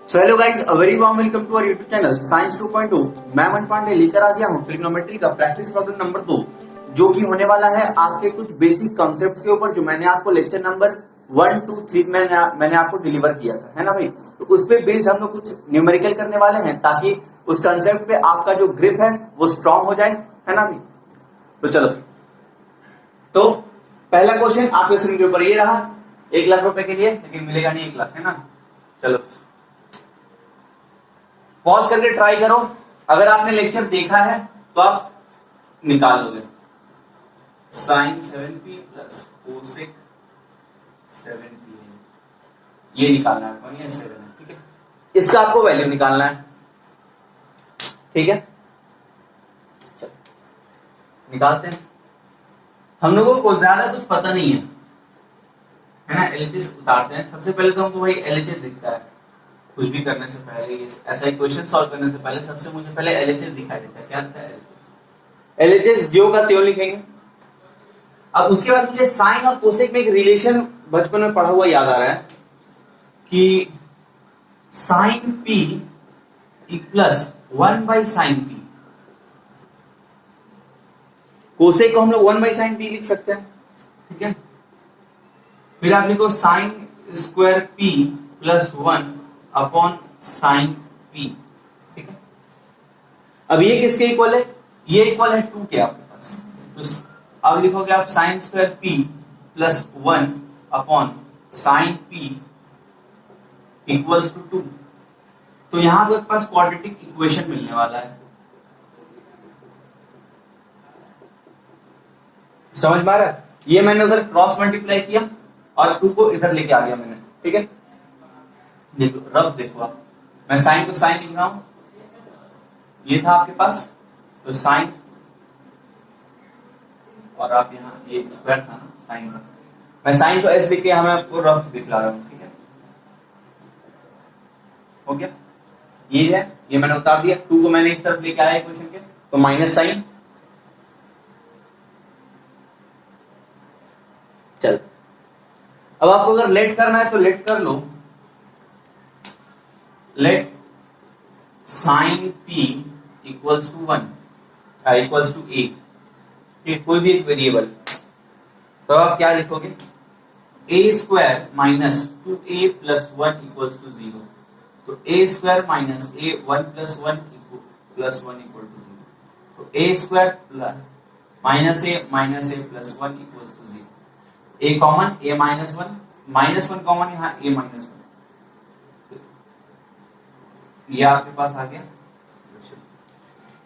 So hello guys, a very warm welcome to our YouTube channel science 2.2। मैं मन पांडे लेकर आ गया हूं ट्रिग्नोमेट्री का प्रैक्टिस प्रॉब्लम नंबर 2, जो कि होने वाला है आपके कुछ बेसिक कॉन्सेप्ट्स के ऊपर, जो मैंने आपको लेक्चर नंबर 1, 2, 3 मैंने आपको डिलीवर किया था, है ना भाई। तो उस पे बेस्ड हम लोग कुछ न्यूमेरिकल करने वाले हैं, ताकि उस कॉन्सेप्ट पे आपका जो ग्रिप है वो स्ट्रांग हो जाए, है ना भाई। तो चलो, तो पहला क्वेश्चन आपके स्क्रीन के ऊपर ये रहा, 1 लाख रुपए के लिए, लेकिन मिलेगा नहीं 1 लाख, है ना। चलो पॉज करके ट्राई करो। अगर आपने लेक्चर देखा है तो आप निकाल लोगे। Sign 7p plus cosec 7p है, ये निकालना है, ये 7 है, ठीक है। इसका आपको वैल्यू निकालना है, ठीक है। चलो निकालते हैं। हम लोगों को ज्यादा कुछ पता नहीं है ना। एलएचएस उतारते हैं। सबसे पहले तो हमको भाई एलएचएस दिखता है, कुछ भी करने से पहले, ये ऐसा एक क्वेश्चन सॉल्व करने से पहले सबसे मुझे पहले एलएचएस दिखाई देता है। क्या दिखता है? एलएचएस ज्यो का त्यों लिखेंगे। अब उसके बाद मुझे साइन और कोसेक में एक रिलेशन बचपन में पढ़ा हुआ याद आ रहा है कि sine p plus 1 by sine p, cosec को हम लोग 1 बाई साइन पी लिख सकते हैं, ठीक है। फिर आप लिखो sign square p plus 1 upon sine P, ठीक है। अब ये किसके इक्वल है? ये इक्वल है 2 के आपके पास। तो अब लिखोगे आप sine square p plus 1 upon sine p equals to 2। तो यहां आपके पास क्वाड्रेटिक इक्वेशन मिलने वाला है। समझ में आ रहा है? ये मैंने उधर क्रॉस मल्टीप्लाई किया और 2 को इधर लेके आ गया मैंने, ठीक है। देखो रफ देखो आप, मैं साइन को साइन लिख रहा हूं, ये था आपके पास, तो साइन, और आप यहां ये स्क्वायर था ना साइन का, मैं साइन को एस लिख के मैं आपको रफ दिखला रहा हूं, ठीक है। हो गया, ये है, ये मैंने उतार दिया। 2 को मैंने इस तरफ लेके आया इक्वेशन के, तो माइनस साइन। चल अब आपको अगर लेट करना है तो लेट कर लो। Let sine p equals to 1 equals to a, कोई भी एक वेरिएबल, तो आप क्या लिखोगे? a square minus 2a plus 1 equals to 0। तो a square minus a 1 plus 1 plus 1 equal to 0। तो a square plus minus a plus 1 equals to 0। a common, a minus 1 common, यहाँ a माइनस 1, ये आपके पास आ गया,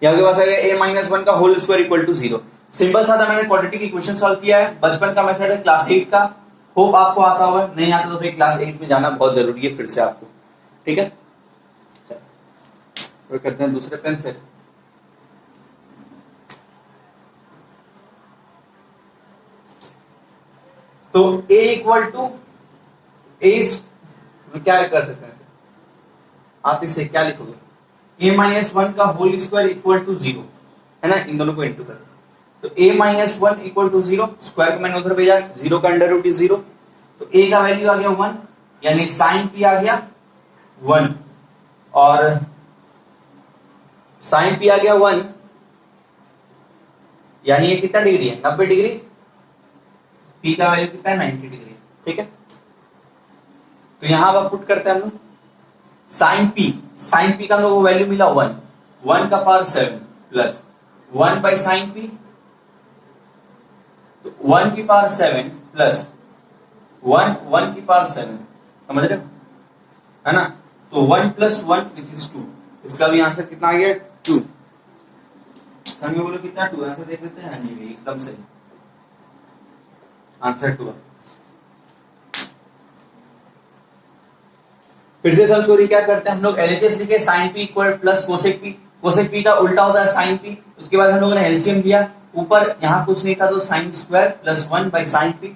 ये आपके पास आ गया a माइनस 1 का whole square equal to 0। Simple सा था, मैंने क्वाड्रेटिक इक्वेशन सॉल्व किया है। बचपन का मेथड है, क्लास 8 का, होप आपको आता होगा। नहीं आता तो फिर क्लास 8 में जाना बहुत जरूरी है फिर से आपको, ठीक है। तो करते हैं दूसरे पेन से। तो a इक्वल टू a, क्या कर सकते हैं आप? इससे क्या लिखोगे? a माइनस 1 का होल स्क्वायर इक्वल टू 0, है ना। इन दोनों को इंटू कर, तो a minus 1 equal to 0, square को मैंने उधर भेजा, 0 का अंडर रूट इज 0, तो a का वैल्यू आ गया 1, यानी साइन p आ गया 1, और साइन p आ गया 1, यानी ये कितना डिग्री है? 90 डिग्री। p का वैल्यू कितना है? 90 डिग्री, ठीक है। तो यहां अब पुट करते हैं हम लोग साइन p का हम लोग को वैल्यू मिला 1 का power 7 plus 1 by sign p, तो 1 की पावर 7 प्लस 1 की पावर 7, समझ रहे हो, है ना। तो 1 प्लस 1 विच इज 2। इसका भी आंसर कितना आ गया? 2। संग में बोलो कितना? 2। आंसर देख लेते हैं। हाँ जी, एकदम सही, आंसर 2। फिर से सब स्टोरी क्या करते हैं हम लोग? एलएचएस लिखे, sine p equal plus cosec p. Cosec p का उल्टा होता है साइन पी। उसके बाद हम लोगों ने एलसीएम लिया, ऊपर यहां कुछ नहीं था तो sine square plus 1 by sine p.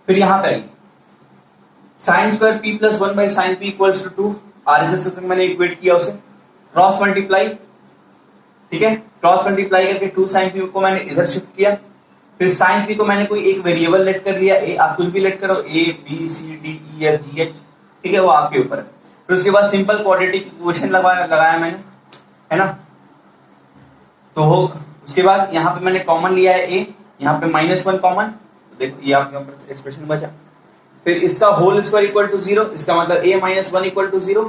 फिर यहां पे sine square p plus 1 by sine p equals to 2। RHS से मैंने इक्वेट किया उसे, क्रॉस मल्टीप्लाई, ठीक है। क्रॉस मल्टीप्लाई करके 2 साइन पी को मैंने इधर शिफ्ट किया। फिर साइन पी को मैंने कोई एक वेरिएबल लेट कर लिया, आप कुछ भी लेट करो, a b c d e f g h, ठीक है, वो आपके ऊपर है। फिर उसके बाद सिंपल क्वाड्रेटिक इक्वेशन लगाया मैंने, है ना। तो हो उसके बाद यहाँ पे मैंने कॉमन लिया है a, यहाँ पे -1 कॉमन, तो देखो ये आपके ऊपर एक्सप्रेशन बचा। फिर इसका होल स्क्वायर इक्वल टू 0, इसका मतलब a - 1 इक्वल टू 0,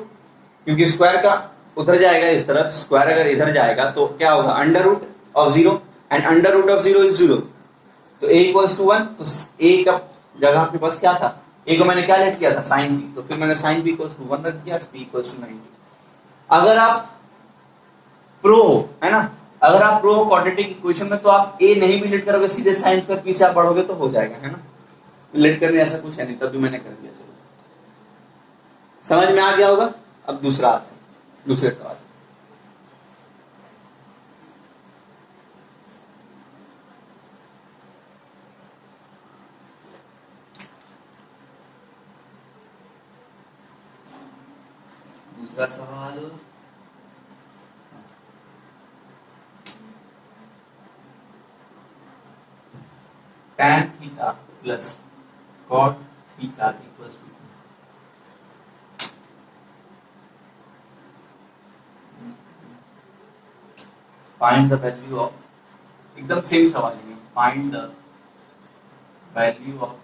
क्योंकि स्क्वायर का उधर जाएगा इस तरफ, स्क्वायर अगर इधर जाएगा तो क्या होगा, under root of 0, and under root of 0 is 0, तो a इक्वल्स टू 1, तो a का जगह आपके पास क्या था, a को मैंने क्या लेट किया था, sin b, तो फिर मैंने sin b इक्वल्स टू 1 रख दिया, b इक्वल्स टू 90। अगर आप प्रो हो, है ना, अगर आप प्रो हो क्वाड्रेटिक इक्वेशन में, तो आप a नहीं भी लेट करोगे, सीधे sin स्क्वायर p से आप बढ़ोगे तो हो जाएगा, है ना। लेट करने ऐसा कुछ है नहीं, तब भी मैंने कर दिया। चलो समझ में आ गया होगा। अब दूसरा आता है, दूसरे सवाल। दूसरा सवाल, tan theta plus cot theta equals to, find the value of, एकदम सेम सवाल है, find the value of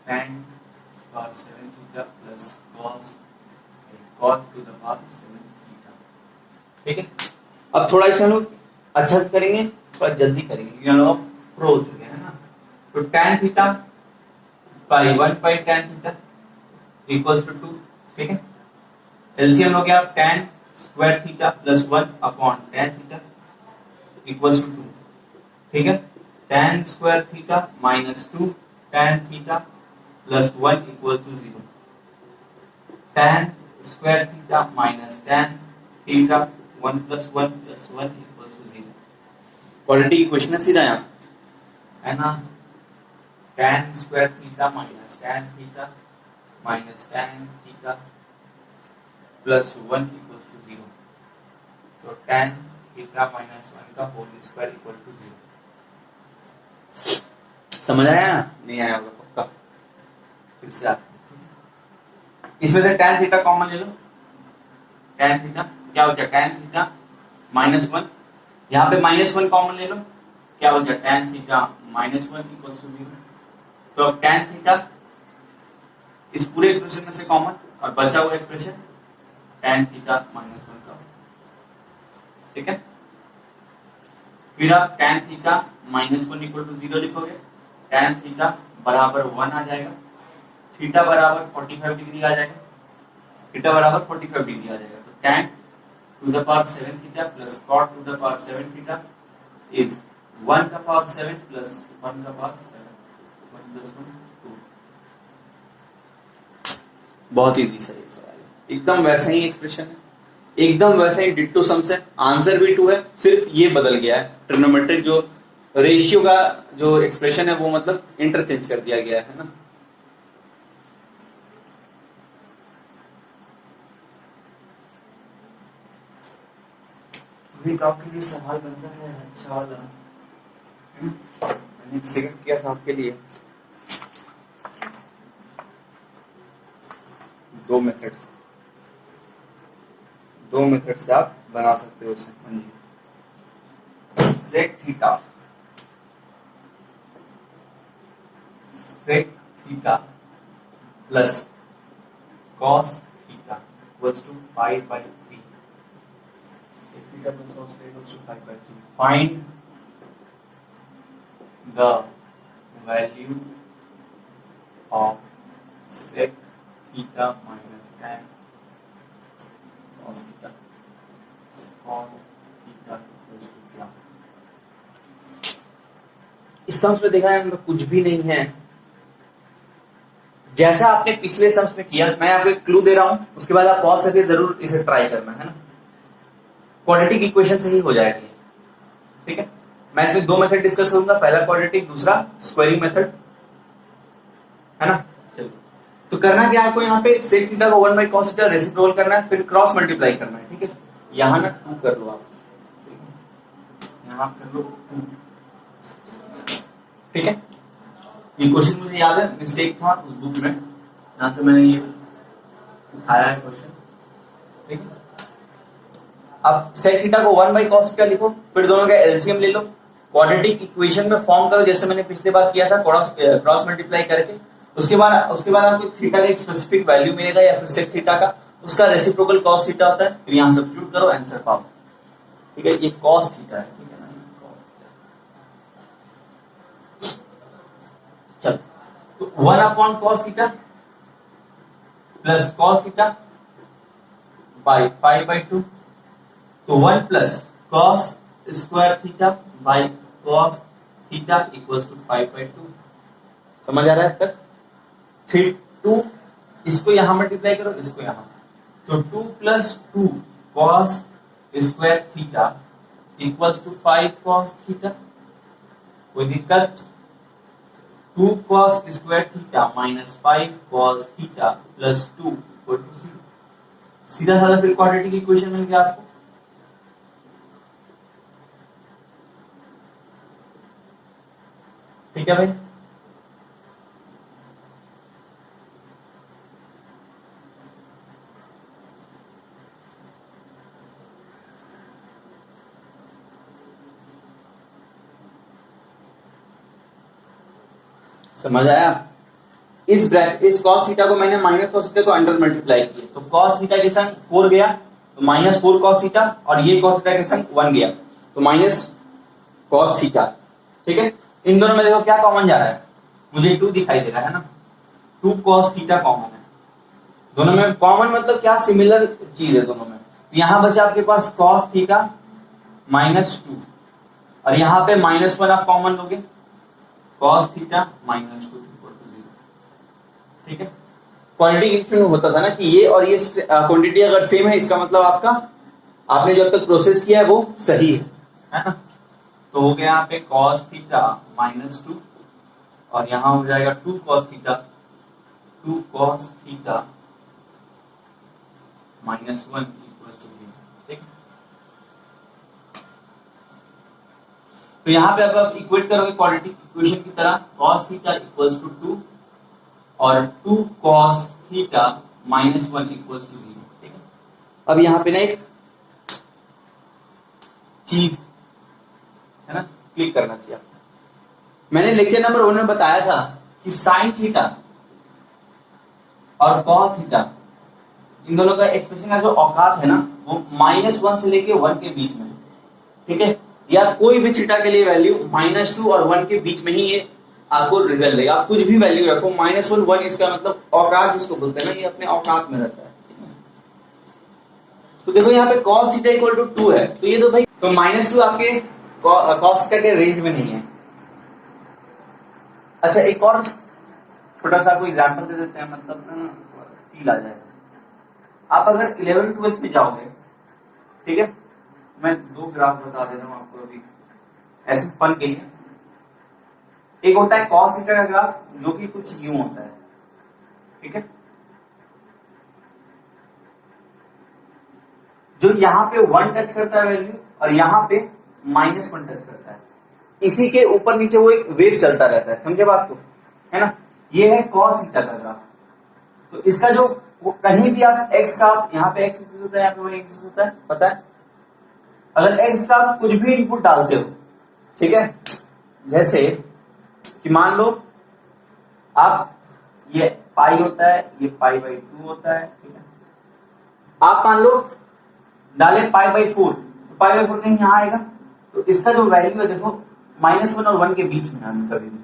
tan cos 7 theta plus cos to the power 7 theta. ठीक है, अब थोड़ा इसमें लोग अच्छा से करेंगे, थोड़ा जल्दी करेंगे, क्योंकि हम लोग प्रो हो चुके हैं ना। तो tan theta by 1 by tan theta equals to 2। ठीक है, एलसीएम हो गया tan square theta plus 1 upon tan theta equals to 2। ठीक है, tan square theta minus 2 tan theta plus 1 equal to 0। tan square theta minus tan theta 1 plus 1 plus 1 equal to 0। Quadratic equation है सीधा यहाँ, है ना। tan square theta minus tan theta minus tan theta plus 1 equal to 0, तो tan theta minus 1 का whole square equal to 0। समझ आया, नहीं आया होगा पक्का, फिर से आते, इसमें से tan थीटा कॉमन ले लो, tan थीटा क्या हो जाए, tan थीटा माइनस 1, यहाँ पे -1 कॉमन ले लो, क्या हो जाए, tan theta minus 1 equals to 0। तो अब tan थीटा इस पूरे एक्सप्रेशन में से कॉमन, और बचा हुआ एक्सप्रेशन tan थीटा माइनस 1 का। ठीक है, फिर आप tan theta minus 1 equal to 0 लिखोगे, tan थीटा बराबर 1 आ जाएगा, थीटा बराबर 45 डिग्री आ जाएगा, थीटा बराबर 45 डिग्री आ जाएगा, तो tan to the power 7 theta plus cot to the power 7 theta is 1 का पावर 7 प्लस 1 का पावर 7, 1 प्लस 1 2। बहुत इजी सही सवाल है, एकदम वैसा ही एक्सप्रेशन है, एकदम वैसा ही डिट्टो सम्स है, आंसर भी 2 है, सिर्फ ये बदल गया है, ट्रिग्नोमेट्रिक जो रेशियो का जो एक्सप्रेशन है वो मतलब इंटरचेंज कर दिया गया है ना। आपके लिए सवाल बनता है अच्छा वाला, मैंने सिलेक्ट किया था आपके लिए। दो मेथड से आप बना सकते हो उसे। Sec theta plus cos theta equals to 5/3। Theta plus cos theta equals to 5/3. Find the value of sec theta minus tan cos theta. Cos theta equals to क्या? इस सम्स में देखा है कुछ भी नहीं है, जैसा आपने पिछले सम्स में किया। मैं आपको एक क्लू दे रहा हूं, उसके बाद आप पॉज करके जरूर इसे ट्राई करना, है ना। क्वाड्रेटिक इक्वेशन से ही हो जाएगी, ठीक है। मैं इसमें 2 मेथड डिस्कस करूंगा, पहला क्वाड्रेटिक, दूसरा स्क्वायरिंग मेथड, है ना। चलिए, तो करना क्या आपको, यहाँ पे सेक थीटा को 1 बाई कॉस थीटा रेसिप्रोकल करना है, फिर क्रॉस मल्टीप्लाई करना है, ठीक है। यहाँ ना 2 कर लो आप, यहाँ कर लो 2, ठीक है। ये क्वेश्चन मुझे याद है, मिस्टेक था उस बुक में, यहां से मैंने ये उठाया है क्वेश्चन, ठीक है। अब sec थीटा को 1 बाई cos थीटा लिखो, फिर दोनों का एलसीएम ले लो, क्वाड्रेटिक इक्वेशन में फॉर्म करो जैसे मैंने पिछले बार किया था, क्रॉस मल्टीप्लाई करके। उसके बाद आपको थीटा का एक स्पेसिफिक वैल्यू मिलेगा या फिर sec थीटा का, उसका रेसिप्रोकल cos थीटा होता है, फिर यहां सब्स्टिट्यूट करो, आंसर पाओ, ठीक है। ये cos थीटा है, ठीक है ना, cos थीटा। चलो, तो 1 upon cos theta plus cos theta by 5/2, तो 1 plus cos square theta by cos theta equals to 5/2। समझ आ रहा है अब तक? 2 इसको यहां मल्टीप्लाई करो, इसको यहां, तो 2 plus 2 cos square theta equals to 5 cos theta. कोई दिक्कत? 2 cos square theta minus 5 cos theta plus 2 equal to 0। सीधा साधा फिर क्वाड्रेटिक इक्वेशन मिल गया आपको। ठीक है भाई, समझ आया? इस cos थीटा को मैंने माइनस cos थीटा को अंडर मल्टीप्लाई किया, तो cos थीटा के संग 4 गया, तो माइनस 4 cos थीटा, और ये cos थीटा के संग 1 गया, तो माइनस cos थीटा, ठीक है। इन दोनों में देखो क्या कॉमन जा रहा है, मुझे 2 दिखाई दे रहा है ना, 2 cos थीटा कॉमन है दोनों में। कॉमन मतलब क्या, सिमिलर चीज है दोनों में। तो यहां बचा आपके पास cos थीटा माइनस 2, और यहां पे माइनस 1 आप कॉमन लोगे, cos theta minus 2 equal to 0, ठीक है। क्वांटिटी इक्वेशन में होता था ना कि ये और ये क्वांटिटी अगर सेम है, इसका मतलब आपने जो अब तक प्रोसेस किया है वो सही है ना। तो हो गया यहाँ पे cos थीटा माइनस 2, और यहां हो जाएगा 2 cos theta, 2 cos theta minus 1 equal to 0, ठीक। तो यहां पे अब आप इक्वेट करोगे क्वाड्रेटिक इक्वेशन की तरह, cos थीटा इक्वल्स टू 2 और 2 cos theta minus 1 equals to 0, ठीक है। अब यहां पे ना एक चीज है ना, क्लिक करना चाहिए आपको। मैंने लेक्चर नंबर 1 में बताया था कि साइन थीटा और cos थीटा, इन दोनों का एक्सप्रेशन का जो औकात है ना, वो -1 से लेके 1 के बीच में, ठीक है। या कोई भी थीटा के लिए वैल्यू -2 और 1 के बीच में ही ये आपको रिजल्ट देगा। आप कुछ भी वैल्यू रखो, -1 1, इसका मतलब औकात जिसको बोलते हैं ना, ये अपने औकात में रहता है। तो देखो यहाँ पे cos थीटा इक्वल टू 2 है, तो ये तो भाई, तो -2 आपके cos थीटा के रेंज में नहीं है। अच्छा, एक और छोटा सा आपको एग्जांपल दे देते हैं, मतलब ना फील आ जाएगा। आप अगर 11 12 में जाओगे, ठीक है, मैं 2 ग्राफ बता दे रहा हूं आपको अभी ऐसे फन के लिए। एक होता है cos थीटा का ग्राफ, जो कि कुछ यूं होता है, ठीक है, जो यहां पे 1 टच करता है वैल्यू, और यहां पे -1 टच करता है। इसी के ऊपर नीचे वो एक वेव चलता रहता है, समझे बात को, है ना। ये है cos थीटा का ग्राफ। तो इसका जो कहीं भी आप x का, यहाँ पे x एक्सिस होता है, यहाँ पे y एक्सिस होता है, पता है। अगर x का आप कुछ भी इनपुट डालते हो, ठीक है, जैसे कि मान लो आप, ये पाई होता है, ये π/2 होता है, ठीक है। आप मान लो डाले π/4, तो π/4 कहीं यहाँ आएगा, तो इसका जो वैल्यू है देखो, -1 और 1 के बीच में आना कभी भी,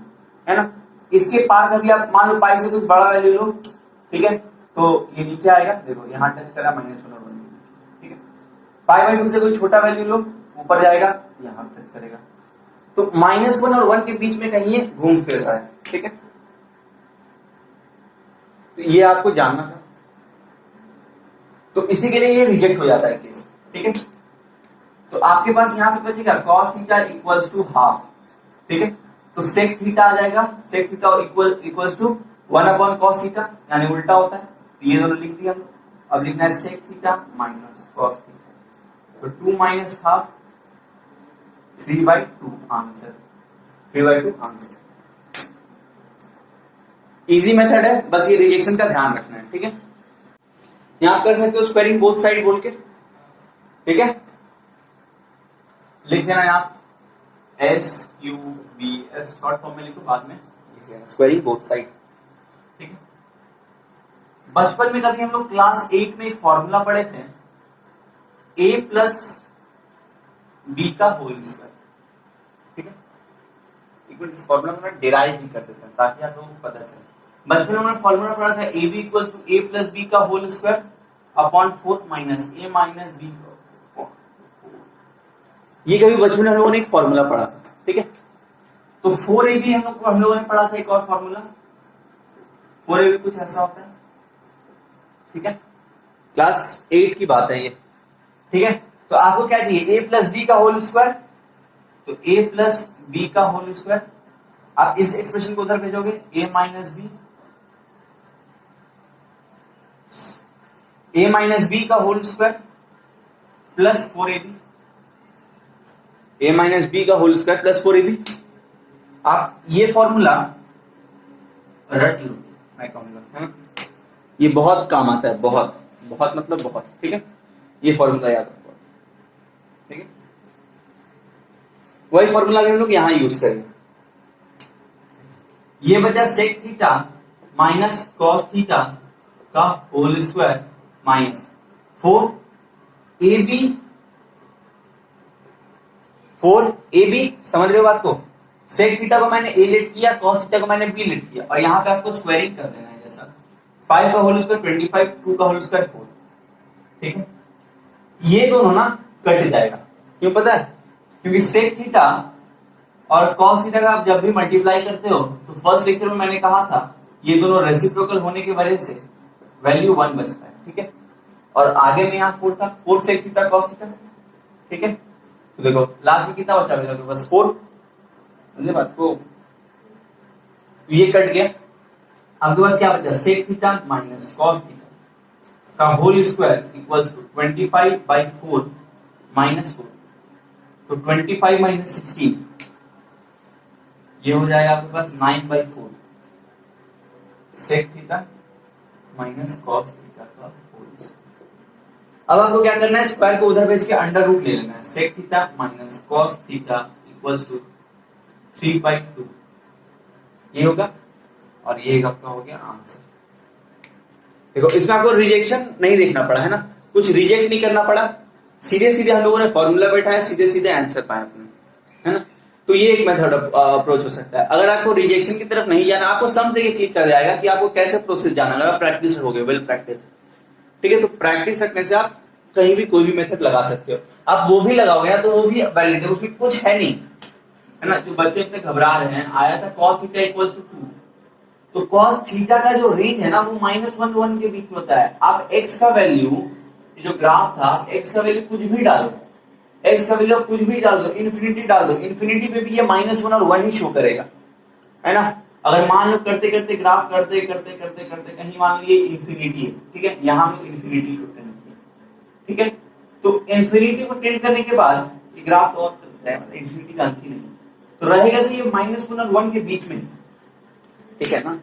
है ना। इसके पार कभी आप मान लो पाई से कुछ बड़ा वैल्यू लो, ठीक है, तो ये नीचे आएगा, देखो यहाँ टच करा -1 और 1 के बीच, ठीक है। π/2 से कोई छोटा वैल्यू लो, ऊपर जाएगा, यहाँ टच करेगा, तो -1 और 1 के बीच में कहीं ये घूम फिर रहा है, ठीक है। तो ये आपको जानना था, तो इसी के लिए ये रिजेक्ट हो जाता है केस, ठीक है। तो आपके पास यहाँ पे बचेगा cos theta equals to half, ठीक है। तो sec थीटा आ जाएगा, sec theta equals to 1 upon cos theta, यानी उल्टा होता है, तो ये दोनों लिख दिया हम। अब लिखना है sec theta minus cos theta, तो 2 minus half 3/2 answer, 3/2 answer. Easy method है, बस ये रिजेक्शन का ध्यान रखना है, ठीक है। यहां कर सकते हो स्क्वायरिंग बोथ साइड बोल के, ठीक है। लिख लेना आप SQBS शॉर्ट फॉर्म में लिखो, बाद में लिख लेना स्क्वायरिंग बोथ साइड, ठीक है। बचपन में कभी हम लोग क्लास 8 में एक फॉर्मूला पढ़े थे, a प्लस बी का होल स्क्वायर, ठीक है। एक मिनट, इस फॉर्मूला को डिराइव भी कर देते हैं ताकि आप लोगों को पता चले। बचपन में हमने फॉर्मूला पढ़ा था ab equals to a plus b का whole square upon 4 minus a minus b. ये कभी बचपन में हम लोगों ने एक फॉर्मूला पढ़ा था, ठीक है। तो 4ab हम लोगों ने पढ़ा था एक और फॉर्मूला, 4ab कुछ ऐसा होता है, ठीक है। क्लास 8 की बात है ये, ठीक है। तो आपको क्या चाहिए, a प्लस बी का होल स्क्वायर, तो a प्लस बी का होल स्क्वायर, आप इस एक्सप्रेशन को उधर भेजोगे, a minus b, a minus b का whole square plus 4ab, a minus b का होल स्क्वायर प्लस 4ab। आप ये फॉर्मूला रट लो, मैं कहूंगा, है ना, ये बहुत काम आता है, बहुत बहुत मतलब बहुत, ठीक है। ये फॉर्मूला याद रखो, ठीक है। वही फॉर्मूला हम लोग यहां यूज करेंगे। ये बचा sec theta minus cos theta का whole square minus 4ab, 4ab, समझ रहे हो बात को। सेक थीटा को मैंने a लेट किया, कॉस थीटा को मैंने b लेट किया, और यहां पे आपको स्क्वायरिंग कर देना है, जैसा 5 का होल स्क्वायर 25, 2 का होल स्क्वायर 4, ठीक है। ये दोनों ना कट जाएगा, क्यों पता है, क्योंकि सेक थीटा और कॉस थीटा का आप जब भी मल्टीप्लाई करते हो, तो फर्स्ट लेक्चर में मैंने कहा था ये दोनों रेसिप्रोकल होने की वजह से वैल्यू 1 बचता है, ठीक है। और आगे में यहाँ 4 था, 4 सेक थीटा कॉस थीटा, ठीक है। तो देखो लास्ट में कितना बचा, मेरा बस 4, समझे बात को। तो ये कट गया, आपके पास क्या बचा, sec theta minus cos theta का whole square equals to 25/4 minus 4, तो 25 माइनस 16, ये हो जाएगा आपके पास 9/4 sec theta minus cos theta का होल स्क्वायर। अब आपको क्या करना है, स्क्वायर को उधर भेज के अंडर रूट ले लेना है, sec theta minus cos theta equals to 3/2, ये होगा, और ये आपका हो गया आंसर। देखो इसमें आपको रिजेक्शन नहीं देखना पड़ा, है ना, कुछ रिजेक्ट नहीं करना पड़ा, सीधे सीधे हम लोगों ने फॉर्मूला बैठाया, सीधे सीधे आंसर पाया अपने, है ना। तो ये एक मेथड अप्रोच हो सकता है। अगर आपको रिजेक्शन की तरफ नहीं जाना, आपको सम देके क्लिक कर जाएगा कि आपको कैसे प्रोसेस जाना, अगर आप प्रैक्टिस रखोगे, वेल प्रैक्टिस, ठीक है। तो प्रैक्टिस रखने से आप कहीं भी कोई भी मेथड लगा सकते हो। आप वो भी लगाओगे ना तो वो भी वैलिड है, उसमें कुछ है नहीं, है ना। जो बच्चे अपने घबरा रहे हैं, आया था cos थीटा इक्वल्स टू 2, तो cos थीटा का जो रेंज है ना वो -1 1 के बीच में होता है। आप x का वैल्यू, जो ग्राफ था, x का वैल्यू कुछ भी डालो, x का वैल्यू कुछ भी डाल दो, इन्फिनिटी डाल दो, इन्फिनिटी पे भी ये -1 और 1 ही शो करेगा, है ना। अगर मान लो करते करते ग्राफ करते करते करते करते कहीं मान लो ये इन्फिनिटी है, ठीक है, यहां हम लोग इन्फिनिटी को टेंड किया, ठीक है। तो इन्फिनिटी को टेंड करने के बाद ये ग्राफ और चलता है, मतलब इन्फिनिटी का अंत ही नहीं, तो रहेगा तो ये -1 और 1 के बीच में, ठीक है ना।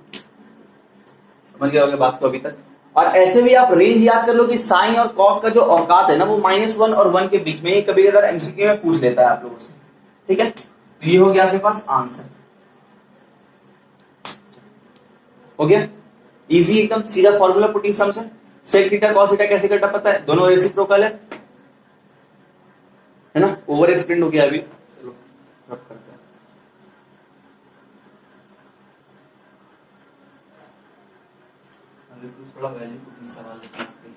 समझ गए होगे बात को अभी तक। और ऐसे भी आप रेंज याद कर लो कि साइन और कॉस का जो औकात है ना वो -1 और 1 के बीच में, ये कभी अगर एमसीक्यू में पूछ लेता है आप लोगों से, ठीक है। तो ये हो गया आपके पास आंसर, हो गया इजी एकदम सीधा फॉर्मूला पुटिंग सम से। सेक थीटा कॉस थीटा कैसे कटा पता है, दोनों रेसिप्रोकल है ना। ओवर एक्सप्लेन हो गया अभी, चलो रब करते हैं। अभी कुछ थोड़ा वैल्यू पुटिंग सवाल लेते हैं आपके लिए।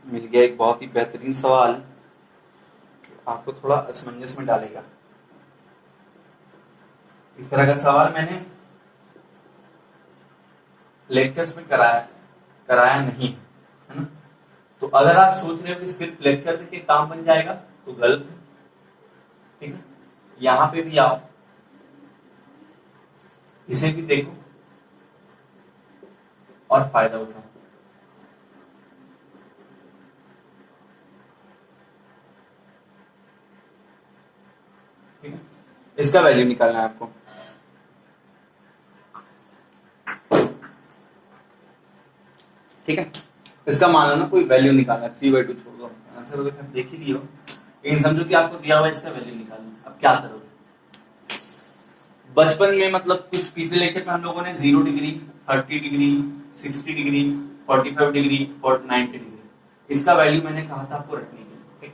मिल गया एक बहुत ही बेहतरीन सवाल, आपको थोड़ा असमंजस में डालेगा। इस तरह का सवाल मैंने लेक्चर्स में कराया नहीं, है ना। तो अगर आप सोच रहे हो कि सिर्फ लेक्चर देके काम बन जाएगा तो गलत है, ठीक है। यहां पे भी आओ, इसे भी देखो, और फायदा उठाओ। ठीक है, इसका वैल्यू निकालना है आपको। ठीक है, इसका मान लो ना कोई वैल्यू निकालना है, 3/2 छोड़ दो, आंसर तो देख ही लियो, लेकिन समझो कि आपको दिया हुआ है इसका वैल्यू निकालना। अब क्या करोगे? बचपन में मतलब कुछ पिछले लेक्चर में हम लोगों ने 0 degree, 30 degree, 60 degree, 45 degree, 90 degree, इसका वैल्यू मैंने कहा था आपको रटने के लिए।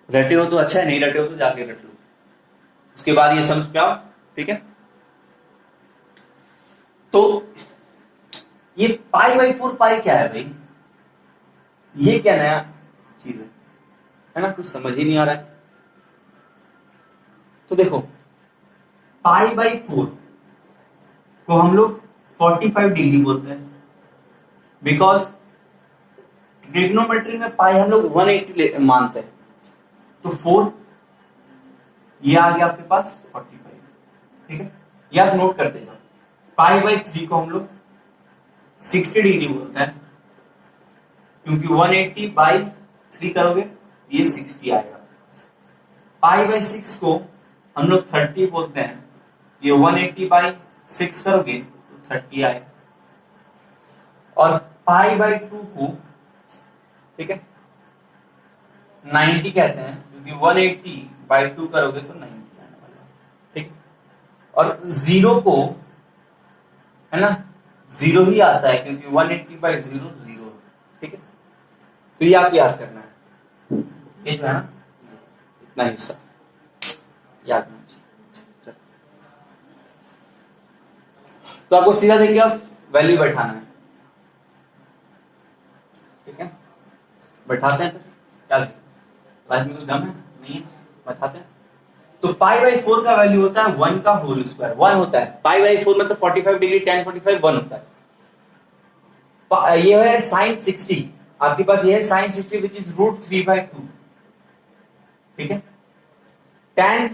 रटे हो तो अच्छा है, नहीं रटे हो तो जाके रट लो, उसके बाद ये समझ पे आओ। ठीक है, तो ये π/4 पाई क्या है भाई? ये क्या नया चीज है ना? कुछ समझ ही नहीं आ रहा है। तो देखो π/4 को हम लोग 45 डिग्री बोलते हैं, बिकॉज ट्रिग्नोमेट्री में पाई हम लोग 180 मानते हैं। तो 4 ये आ गया आपके पास 45। ठीक है, ये आप नोट करते जाओ। π/3 को हम लोग 60 डिग्री बोलते हैं, क्योंकि 180/3 करोगे ये 60 आएगा। π/6 को हम लोग 30 बोलते हैं, ये 180/6 करोगे तो 30 आएगा। और π/2 को, ठीक है, 90 कहते हैं, क्योंकि 180/2 करोगे तो 90 आने वाला। ठीक, और 0 को, है ना, 0 ही आता है, क्योंकि 180/0 0। ठीक है, तो ये आप याद करना है, ये जो है ना इतना हिस्सा याद नहीं। तो आपको सीधा देखिए आप वैल्यू बैठाना है। ठीक है, बैठाते हैं, क्या लाइफ में कोई दम है? नहीं है, बैठाते हैं। तो π/4 का वैल्यू होता है 1 का होल स्क्वायर, 1 होता है। π/4 मतलब 45 डिग्री, tan 45 1 होता है। ये है sin 60, आपके पास ये है sin 60 विच इज √3/2। ठीक है, tan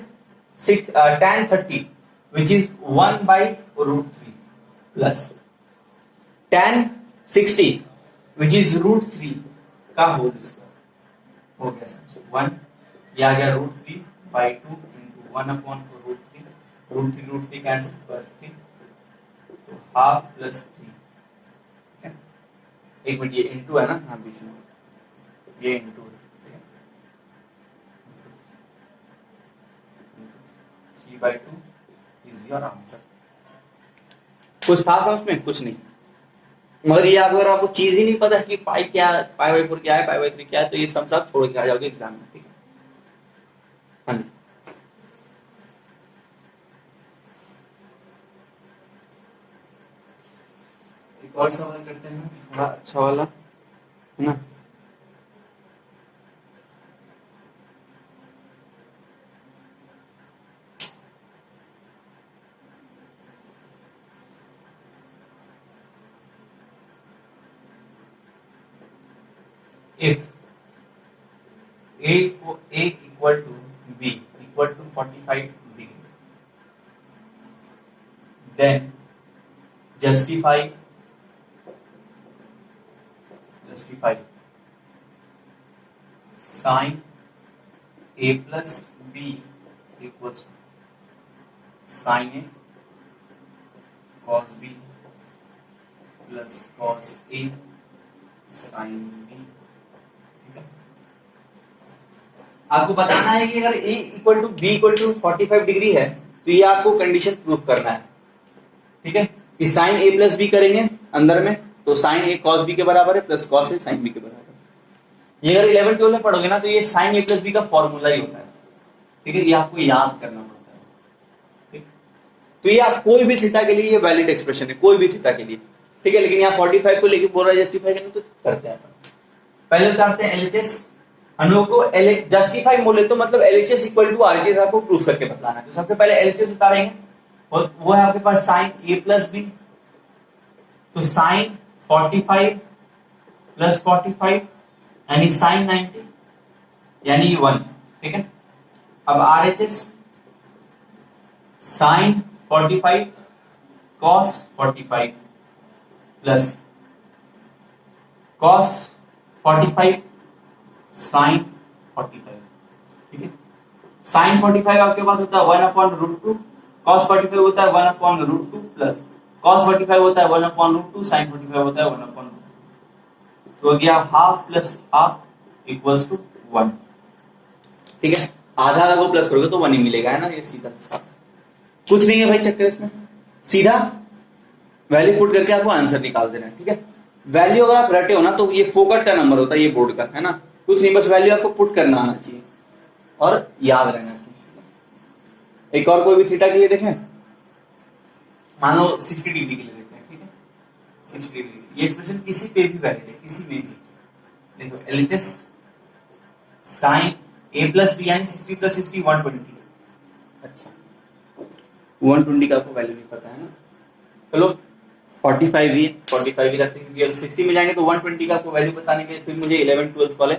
30 which is 1/√3 plus tan 60 which is √3 का होल स्क्वायर हो गया सर। 1 ये आ गया √3/2 into 1/√3, √3 कैंसिल, +3, तो हाफ प्लस 3। एक मिनट, ये इनटू है ना, हाँ बीच में ये इनटू है। 3/2 इज योर आंसर। कुछ था समझ में? कुछ नहीं, मगर ये अगर आपको चीज ही नहीं पता कि पाई क्या, π/4 क्या है, π/3 क्या है, तो ये सब छोड़ के आ जाओगे एग्जाम में। ठीक है, हाँ जी। एक और सवाल करते हैं, थोड़ा अच्छा वाला, है ना। If A equal to B equal to 45 degree, then justify sin A plus B equals to sin A cos B plus cos A sin B। आपको बताना है कि अगर A equal to B equal to 45 degree है तो ये आपको condition proof करना है। ठीक है, कि साइन A प्लस बी करेंगे अंदर में तो साइन A cos B के बराबर है plus cos A sin B के बराबर है। ये अगर 11 12 में पढ़ोगे ना तो ये साइन A प्लस बी का फॉर्मूला ही होता है। ठीक है, ये आपको याद करना पड़ता है। ठीक, तो ये आप कोई भी थीटा के लिए ये वैलिड एक्सप्रेशन है, कोई भी थीटा के लिए। ठीक है, लेकिन यहाँ 45 को लेके पूरा जस्टिफाई करना तो करते हैं। पहले उतारते हैं LHS। हम लोग को जस्टिफाई बोले तो मतलब LHS इक्वल टू RHS आपको प्रूफ करके बताना है। तो सबसे पहले LHS उतारेंगे और वो है आपके पास साइन A प्लस बी, तो साइन 45 प्लस 45 यानी साइन 90 यानी 1। ठीक है, अब RHS sine 45 cos 45 plus cos 45 sin 45, ठीक है। sin 45 आपके पास होता है 1/√2, cos 45 होता है 1/√2 प्लस cos 45 होता है 1/√2, sin 45 होता है 1/√2, तो हो गया half plus half equals to 1, ठीक है। आधा आधा को प्लस करोगे तो 1 ही मिलेगा, है ना, ये सीधा सा कुछ नहीं है भाई चक्कर इसमें, सीधा वैल्यू पुट करके आपको आंसर निकाल देना है, ठीक है। वैल्यू अगर आप रटे हो ना तो ये फोकट का नंबर होता है, ये बोर्ड का, है ना, कुछ नहीं, बस वैल्यू आपको पुट करना आना चाहिए और याद रहना चाहिए। एक और कोई भी थीटा के लिए देखें, मान लो 60 डिग्री के लिए देखते हैं, ठीक है, 60 डिग्री, ये एक्सप्रेशन किसी पे भी वैलिड है, किसी में भी। देखो LHS sine a plus B यानी 60 प्लस 60 120, अच्छा 120 का आपको वैल्यू नहीं पता है ना, चलो 45 ही 45 ही रखते हैं, क्योंकि 60 में जाएंगे तो 120 का आपको वैल्यू बताने के फिर मुझे 11 12 वाले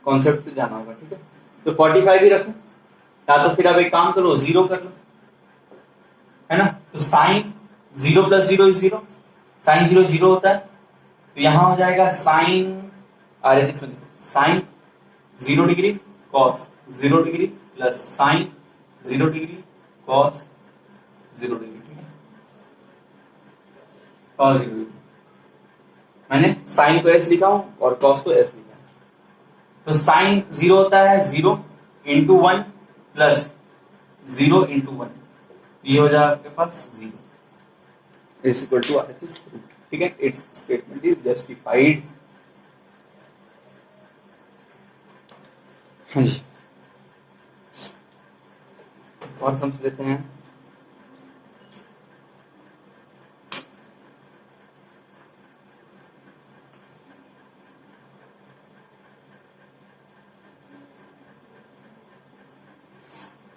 कॉन्सेप्ट से जाना होगा, ठीक है। तो 45 ही रखो, या तो फिर आप एक काम करो 0 कर लो, है ना, तो साइन 0 प्लस 0 इज 0, साइन 0 0 होता है, तो यहां हो जाएगा sine sine 0 degree cos 0 degree plus sine 0 degree cos 0 degree, ठीक है, कॉस 0 डिग्री। मैंने साइन को s लिखा हूं और कॉस को s लिखा है, तो साइन 0 होता है 0 इंटू 1 प्लस 0 इंटू 1, तो ये हो जाएगा आपके पास 0 इज इक्वल टू RHS, ठीक है। It's statement is justified. हाँ जी, और समझ लेते हैं।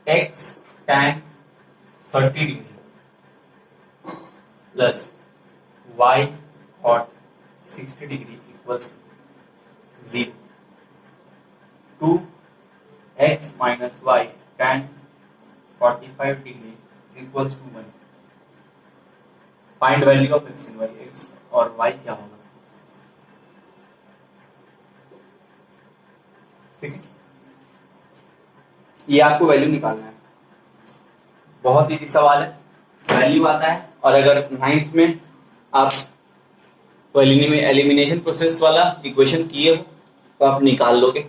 x tan 30 डिग्री प्लस y cot 60 degree equals 0, 2x minus y tan 45 degree equals to 1। Find value of x in y, x और y क्या होगा, ठीक है, ये आपको वैल्यू निकालना है, बहुत इजी सवाल है, वैल्यू आता है। और अगर 9th में आप एलिमिनेशन प्रोसेस वाला इक्वेशन किए हो तो आप निकाल लोगे।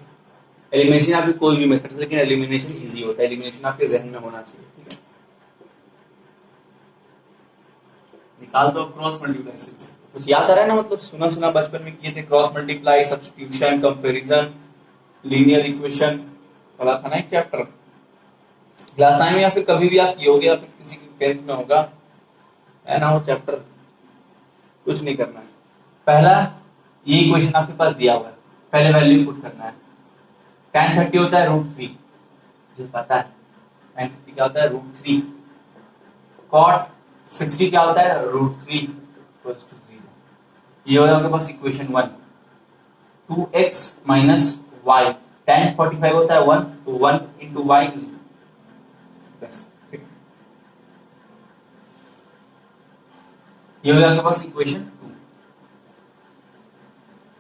एलिमिनेशन आपकी कोई भी मेथड से, लेकिन एलिमिनेशन इजी होता है, एलिमिनेशन आपके जहन में होना चाहिए, ठीक है। निकाल दो क्रॉस मल्टीप्लाई से, कुछ याद आ रहा है ना, मतलब सुना सुना बचपन में किए थे, cross multiply, substitution, comparison, linear equation वाला था ना एक चैप्टर, क्लास 9 में या फिर कभी भी आप किए होगे, या फिर किसी की 10th में होगा, है ना, वो चैप्टर। कुछ नहीं करना है, पहला ये इक्वेशन आपके पास दिया हुआ है, पहले वैल्यू पुट करना है। tan 30 होता है √3, मुझे पता है tan 30 क्या होता है √3, cot 60 क्या होता है √3 इक्वल्स टू 0। ये हो आपके पास equation 1। 2x minus y, tan 45 होता है 1, तो 1 इंटू y बस, ये हो आपके पास इक्वेशन 2।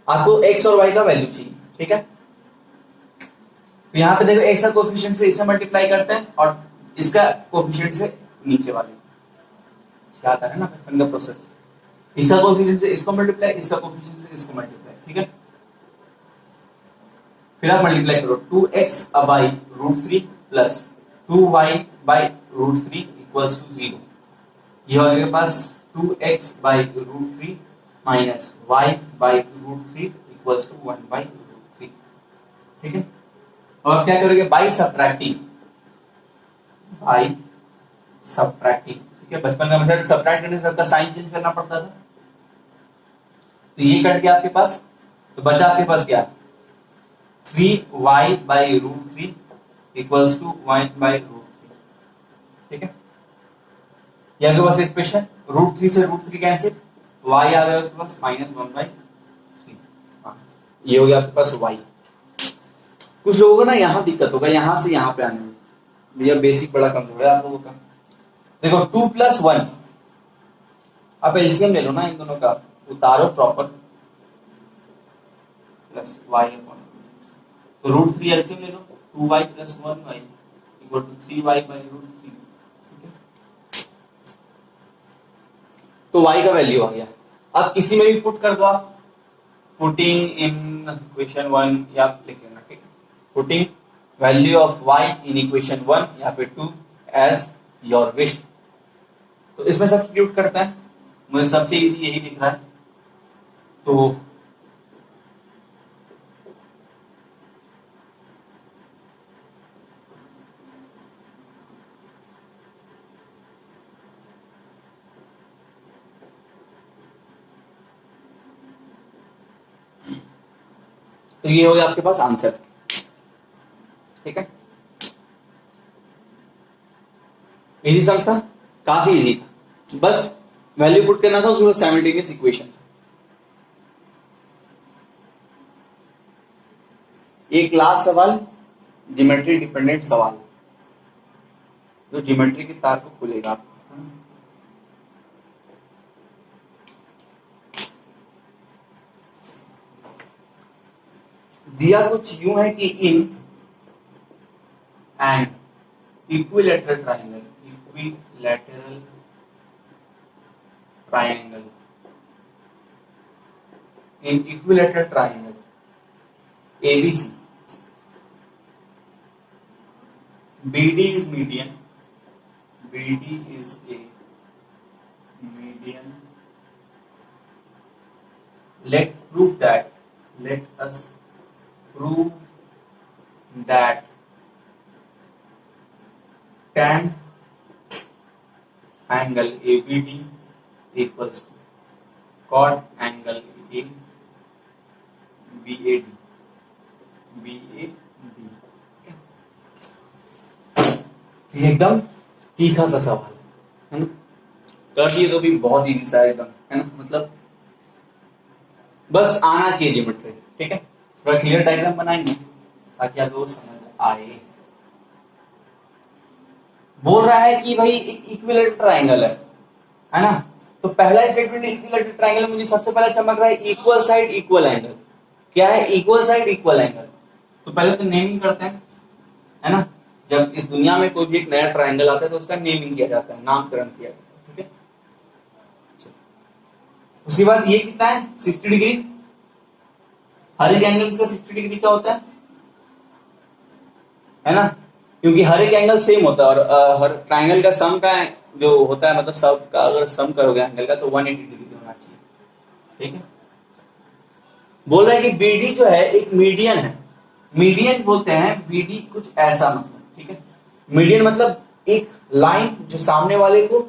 आपको x और y का वैल्यू चाहिए, ठीक है। तो यहां पे देखो x का कोएफिशिएंट से इसे मल्टीप्लाई करते हैं और इसका कोएफिशिएंट से नीचे वाले, क्या आता है ना बचपन का प्रोसेस, इसका कोएफिशिएंट से इसको मल्टीप्लाई, इसका कोएफिशिएंट से इसको मल्टीप्लाई, ठीक है। फिर आप मल्टीप्लाई करो, 2x by √3 plus 2y by √3 equals to 0। ये हो आपके पास 2x by √3 minus y by √3 equals to 1 by √3, ठीक है। और आप क्या करोगे, बाई सब्ट्रैक्टिंग, ठीक है। बचपन का मेथड सब्ट्रैक्ट करने से सबका साइन चेंज करना पड़ता था, तो ये कट गया आपके पास, तो बचा आपके पास क्या, 3y by √3 equals to 1 by √3, ठीक है। ये आपके पास इक्वेशन, √3 से √3 कैंसिल, y आ गया आपके पास -1/3, ये हो गया आपके पास y। कुछ लोगों को ना यहाँ दिक्कत होगा, यहाँ से यहाँ पे आने में, भैया बेसिक बड़ा कमजोर है आप लोगों का। देखो 2 + 1, आप एलसीएम ले लो ना इन दोनों का, उतारो प्रॉपर प्लस वाई अपॉन, तो रूट थ्री एलसीएम ले लो, 2y plus 1y equal to 3y by root three. तो y का वैल्यू आ गया। अब किसी में भी पुट कर दो आप, पुटिंग इन इक्वेशन 1 या लिख लेना, ठीक है, putting value of y in equation 1 या फिर 2 एज योर विश। तो इसमें सब्स्टिट्यूट करता है, मुझे सबसे इजी यही दिख रहा है। तो ये हो गया आपके पास आंसर, ठीक है। इजी सम था, काफी इजी था, बस वैल्यू पुट करना था, उसमें साइमल्टेनियस इक्वेशन। एक लास्ट सवाल, ज्योमेट्री डिपेंडेंट सवाल, जो ज्योमेट्री के तार को खुलेगा। दिया कुछ यूं है कि in and equilateral triangle, equilateral triangle, in equilateral triangle ABC, BD is median, BD is a median. Let us prove that tan angle ABD equals to cot angle BAD. एकदम तीखा सा सवाल है ना, कर दिए तो भी बहुत इजी सा एकदम, है ना, मतलब बस आना चाहिए ज्योमेट्री, ठीक है। थोड़ा क्लियर डायग्राम बनाएंगे ताकि आप लोग समझ आए। बोल रहा है कि भाई इक्विलैटरल ट्राइंगल है ना, तो पहला स्टेटमेंट इक्विलैटरल ट्राइंगल में मुझे सबसे पहले चमक रहा है इक्वल साइड इक्वल एंगल। क्या है इक्वल साइड इक्वल एंगल? तो पहले तो नेमिंग करते हैं, है ना। जब इस दुनिया में कोई भी एक नया ट्राइंगल आता है तो उसका नेमिंग किया जाता है, नामकरण किया जाता है, ठीक है। उसके बाद ये कितना है 60 डिग्री, हर एक एंगल का 60 डिग्री का होता है ना, क्योंकि हर एक एंगल सेम होता है और हर ट्राइंगल का सम का जो होता है, मतलब सब का अगर सम करोगे एंगल का तो 180 डिग्री होना चाहिए, ठीक है। बोल रहा है कि बीडी जो है एक मीडियन है, मीडियन बोलते हैं बीडी कुछ ऐसा, मतलब ठीक है। मीडियन मतलब एक लाइन जो सामने वाले को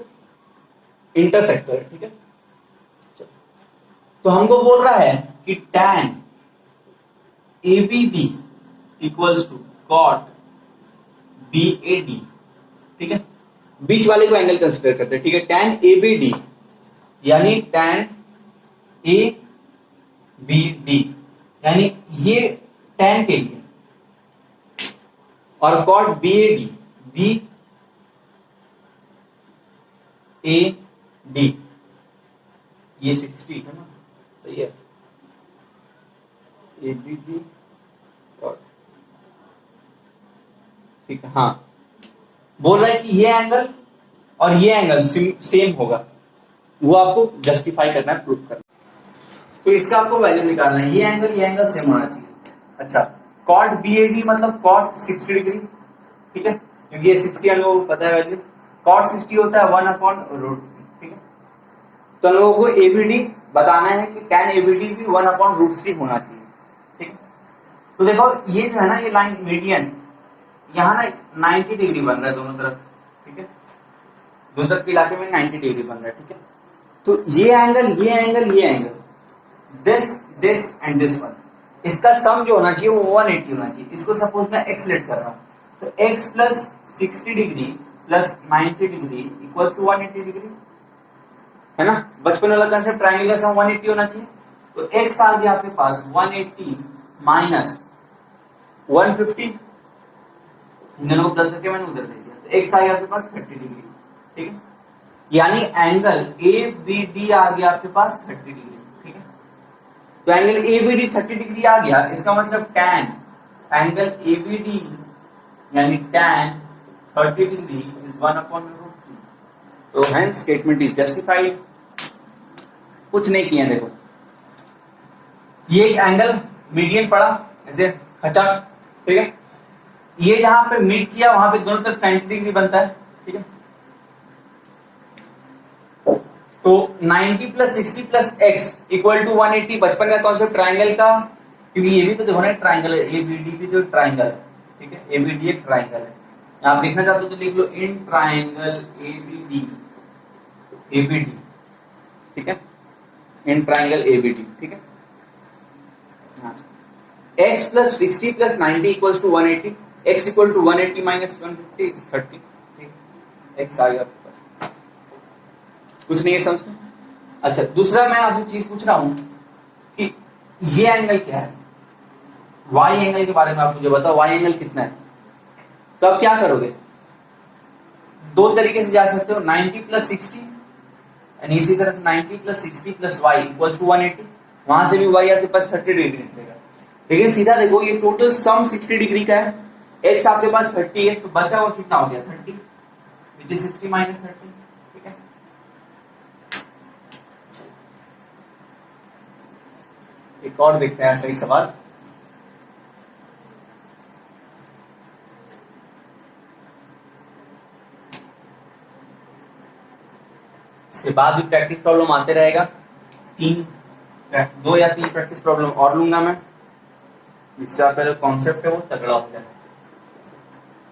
इंटरसेक्ट करे, ठीक है। तो हमको बोल रहा है कि tan ABD equals to cot BAD, ठीक है। बीच वाले को एंगल कंसीडर करते हैं, ठीक है। tan ABD यानी tan ABD यानी ये tan के लिए, और cot BAD BAD ये 60 है ना, सही है। ABD ठीक है, हाँ। बोल रहा है कि ये एंगल और ये एंगल सेम होगा, वो आपको जस्टिफाई करना है, प्रूफ करना है। तो इसका आपको वैल्यू निकालना है, ये एंगल सेम होना चाहिए। अच्छा, cot BAD मतलब cot 60 डिग्री, ठीक है, क्योंकि ये 60 हम लोगों को पता है वैल्यू। cot 60 होता है 1/√3, ठीक है। तो हम लोगों को ABD बताना है कि tan ABD भी 1/√3 होना चाहिए, ठीक है। तो देखो ये जो है ना, ये लाइन मीडियन यहाँ ना 90 डिग्री बन रहा है दोनों तरफ, ठीक है। दोनों तरफ के इलाके में 90 डिग्री बन रहा है, ठीक है। तो ये angle this and this one, इसका सम जो होना चाहिए वो 180 होना चाहिए। इसको सपोज मैं x लेट कर रहा हूं, तो x plus 60 degree plus 90 degree equals to 180 degree, है ना। बचपन वाला कंसेप्ट, ट्रायंगल का सम 180 होना चाहिए। तो x आ गया आपके पास 180 माइनस 150, इन दोनों को प्लस करके मैंने उधर दे दिया, तो x आ गया आपके पास 30 डिग्री, ठीक है। यानी एंगल ABD आ गया आपके पास 30 डिग्री, तो एंगल एबीडी 30 डिग्री आ गया, इसका मतलब टैन एंगल एबीडी यानी टैन 30 डिग्री इज 1/√3। तो हेंस स्टेटमेंट इज जस्टिफाइड। कुछ नहीं किया, देखो ये एक एंगल मीडियन पड़ा ऐसे खचा, ठीक है, ये जहां पे मीट किया वहां पे दोनों तरफ 90 डिग्री बनता है, ठीक है। तो 90 plus 60 plus x equal to 180, बचपन का कॉन्सेप्ट ट्राइंगल का, क्योंकि ये भी तो देखो ना ट्राइंगल है, एबीडी भी तो ट्राइंगल है, ठीक है, एबीडी एक ट्राइंगल है। आप लिखना चाहते हो तो लिख लो इन ट्राइंगल एबीडी, एबीडी, ठीक है, इन ट्राइंगल एबीडी, ठीक है। x plus 60 plus 90 equals to 180, x equal to 180 minus 150 is 30, ठीक, x आ गया आपके पास। कुछ नहीं है समझ में। अच्छा, दूसरा मैं आपसे चीज पूछ रहा हूं कि ये एंगल क्या है, y एंगल के बारे में आप मुझे बताओ, y एंगल कितना है। तो आप क्या करोगे, दो तरीके से जा सकते हो, 90 प्लस 60 एंड इसी तरह से 90 plus 60 plus y equals to 180, वहां से भी y आपके पास 30 डिग्री निकलेगा। लेकिन सीधा देखो ये टोटल सम 60 डिग्री का है, x आपके पास 30 है, तो बचा हुआ कितना हो गया 30, which is 60 minus 30, ठीक है। एक और देखते हैं सही सवाल। इसके बाद भी प्रैक्टिस प्रॉब्लम आते रहेगा, 2 या 3 प्रैक्टिस प्रॉब्लम और लूंगा मैं, जिससे आपका जो कॉन्सेप्ट है वो तगड़ा हो जाए।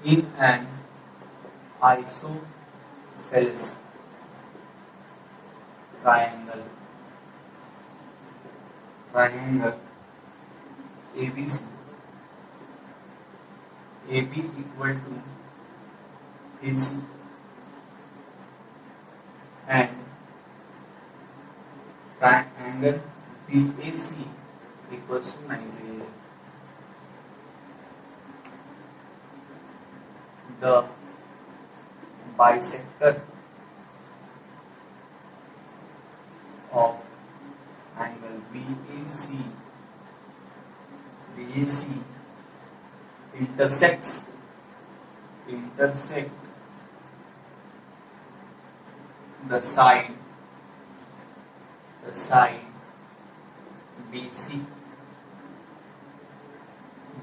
In an isosceles triangle, triangle ABC, AB equal to AC and triangle BAC equals to 90 degree. The bisector of angle BAC intersect the side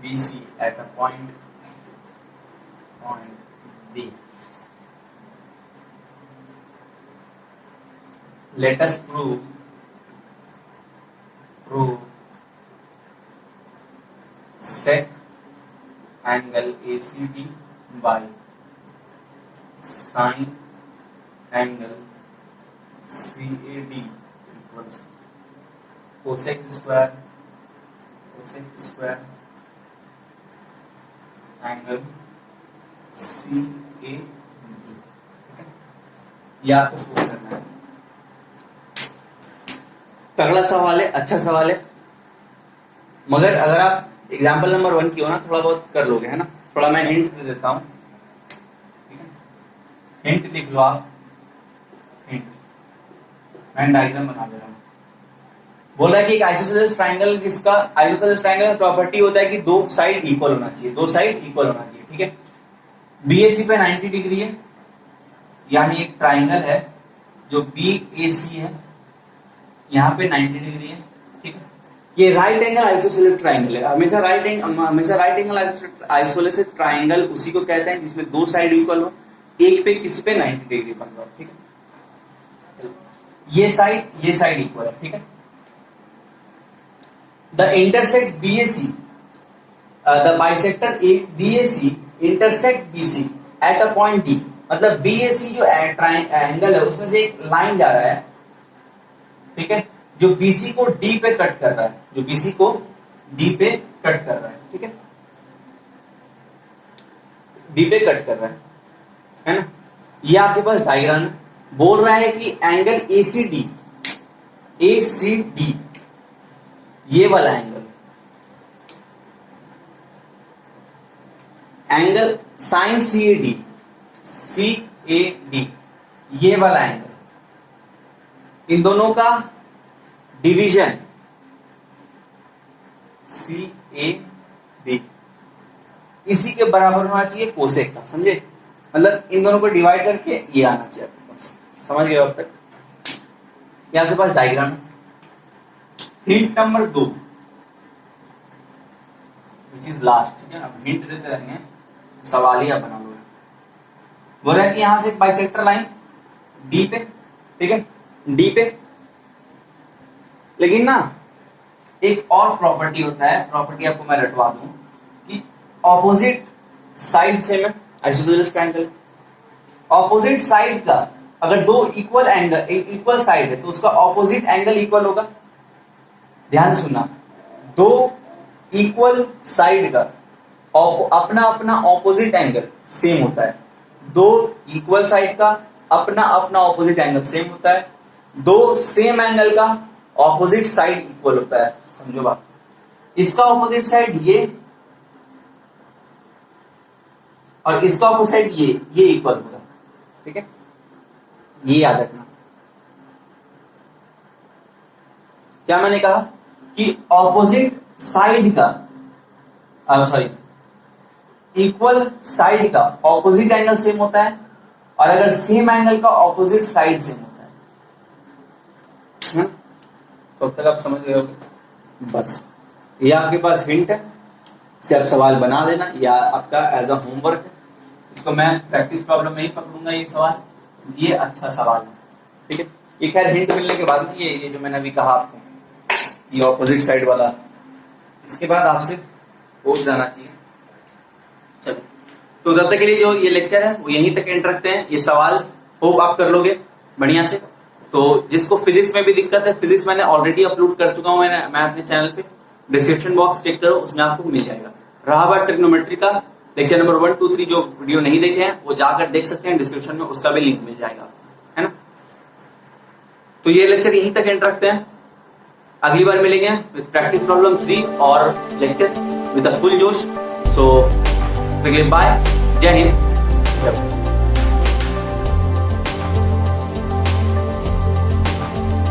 BC at a point D. Let us prove sec angle ACD by sin angle CAD equals cosec square angle CAD। यह आपको prove करना है। तगड़ा सवाल है, अच्छा सवाल है, मगर अगर आप एग्जाम्पल नंबर 1 की हो ना, थोड़ा बहुत कर लोगे, है ना। थोड़ा मैं हिंट दे देता हूं, ठीक है, हिंट लिख लो आप, हिंट मैं डायग्राम बना दे रहा हूं। बोल रहा है कि एक आइसोसेलेस ट्रायंगल, जिसका आइसोसेलेस ट्रायंगल का प्रॉपर्टी होता है कि दो साइड इक्वल होना चाहिए, दो साइड इक्वल होना चाहिए, ठीक है। बीएसी पे 90 डिग्री है, यानी एक ट्रायंगल है जो बीएसी है, यहां पे 90 डिग्री है, ठीक है। ये राइट एंगल आइसोसेलेस ट्रायंगल है। हमेशा राइट एंगल आइसोसेलेस ट्रायंगल उसी को कहते हैं जिसमें दो साइड इक्वल हो, एक पे किसी पे 90 डिग्री बन रहा हो, ठीक है। ये साइड इक्वल है, ठीक है। The intersect BAC, the bisector BAC intersect BC at a point D, मतलब बीएसी जो एंगल है उसमें से एक लाइन जा रहा है, ठीक है, जो बीसी को डी पे कट कर रहा है, जो बीसी को डी पे कट कर रहा है, ठीक है, डी पे कट कर रहा है ना। ये आपके पास डायग्राम बोल रहा है कि एंगल एसीडी ये वाला एंगल साइन सीएडी ये वाला एंगल, इन दोनों का डिवीजन CAB इसी के बराबर होना चाहिए कोसेक का, समझे? मतलब इन दोनों को डिवाइड करके ये आना चाहिए आपके पास। समझ गए अब तक? ये आपके पास डायग्राम है। Hint number 2 which is last, ठीक है? अब हिंट देते रहेंगे, सवाल ही आप बना लोगे। बोल रहा है कि यहां से एक बाइसेक्टर लाइन डी पे, ठीक है, डी पे, लेकिन ना एक और प्रॉपर्टी होता है, प्रॉपर्टी आपको मैं रटवा दूं कि ऑपोजिट साइड सेम है, आइसोसेलेस ट्रायंगल। ऑपोजिट साइड का अगर दो इक्वल एंगल, इक्वल साइड है तो उसका ऑपोजिट एंगल इक्वल होगा। ध्यान से सुनना, दो इक्वल साइड का अपना अपना ऑपोजिट एंगल सेम होता है। दो इक्वल साइड का अपना अपना ऑपोजिट एंगल सेम होता है। दो सेम एंगल का ऑपोजिट साइड इक्वल होता है। समझो बात, इसका ऑपोजिट साइड ये और इसका ऑपोजिट साइड ये इक्वल होगा, ठीक है? ये याद रखना। क्या मैंने कहा कि ऑपोजिट साइड का, सॉरी, इक्वल साइड का ऑपोजिट एंगल सेम होता है और अगर सेम एंगल का ऑपोजिट साइड सेम होता है। तो अब तक आप समझ गए होंगे। बस ये आपके पास हिंट है, इससे आप सवाल बना लेना, या आपका एज अ होमवर्क है। इसको मैं प्रैक्टिस प्रॉब्लम में ही पकड़ूंगा ये सवाल, ये अच्छा सवाल है, ठीक है? ये खैर हिंट मिलने के बाद में ये जो मैंने अभी कहा आपको, ये ऑपोजिट साइड वाला, इसके बाद आपसे हो जाना चाहिए। चलो, तो तब तक के लिए जो ये लेक्चर है वो यहीं तक एंड रखते हैं। ये सवाल होप आप कर लोगे बढ़िया से। तो जिसको फिजिक्स में भी दिक्कत है, फिजिक्स मैंने ऑलरेडी अपलोड कर चुका हूं मैं अपने चैनल पे, डिस्क्रिप्शन बॉक्स चेक करो, उसमें आपको मिल जाएगा। रहा बात ट्रिग्नोमेट्री का, लेक्चर नंबर 1, 2, 3 जो वीडियो नहीं देखे हैं वो जाकर देख सकते हैं, डिस्क्रिप्शन में उसका भी लिंक मिल जाएगा, है ना? तो ये लेक्चर यहीं तक एंड रखते हैं। अगली बार मिलेंगे विद प्रैक्टिस प्रॉब्लम 3 और लेक्चर विद अ फुल जोश। सो बाय, जय हिंद।